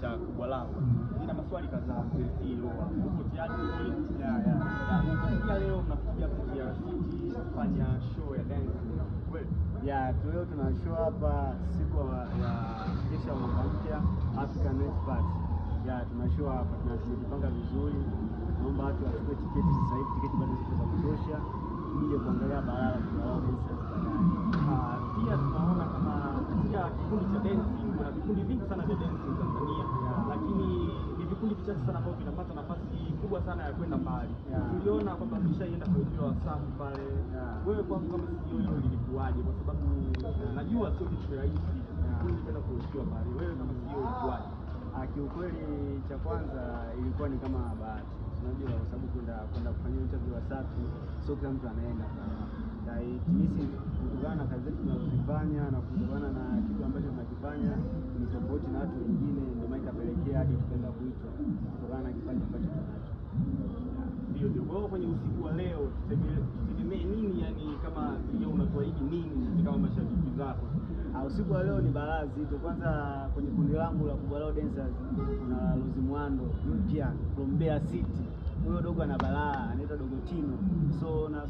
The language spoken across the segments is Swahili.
cha Kubwa Lao. Nina maswali kadhaa CEO uko tayari ya leo mnakuja kuja City kufanya show ya dance kweli? Leo tuna show hapa siku ya kesho mwaka mpya African Expat. Tuna show hapa, tunajipanga vizuri. Naomba watu wachukue tiketi sasa hivi, tiketi bado zipo za kutosha. Nije kuangalia balaa Kubwa Lao dancers baadaye. Pia tunaona kama katika kikundi cha dancing kuna vikundi vingi sana vya dancing Tanzania, lakini ni vikundi vichache sana ambavyo vinapata nafasi kubwa sana ya kwenda mbali. Tuliona kwamba mlishaenda kuojiwa Wasafi pale. Wewe kwanza kama CEO hilo lilikuwaje? Kwa sababu najua sio kitu rahisi kwenda kuojiwa pale. Wewe kama CEO ilikuwaje? Kiukweli cha kwanza ilikuwa ni kama bahati. Unajua kwa sababu kwenda kufanya interview Wasafi sio kila mtu anaenda sana. Timisi kutokana na kazi zetu tunazozifanya na kutokana na kitu ambacho tunakifanya ni tofauti na watu wengine, ndio maana ikapelekea hadi tukaenda kuitwa kutokana na kipaji ambacho tunacho. Ndio. Kwa hiyo kwenye usiku wa leo tutegemee nini, yani kama leo unatuahidi nini kama mashabiki zako? Usiku wa leo ni balaa zito. Kwanza kwenye kundi langu la Kubwa Lao dancers kuna Rozi Mwando mpya from Mbeya City. Huyo dogo ana balaa, anaitwa Dogo Tino. So na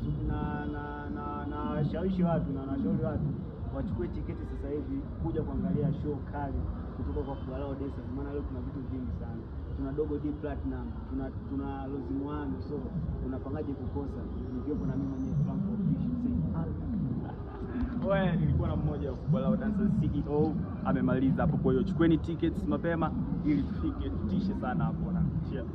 washawishi watu na wanashauri watu wachukue tiketi sasa hivi kuja kuangalia show kali kutoka kwa Kubwa Lao dancers, maana leo kuna vitu vingi sana. Tuna Dogo D Platinum, tuna Rozi Mwando, so unapangaje kukosa? Nikiwepo na mimi mwenyewe Frank Official. Wewe nilikuwa na mmoja wa Kubwa Lao dancers CEO amemaliza hapo, kwa hiyo chukueni tickets mapema ili tufike tutishe sana hapo na cheers.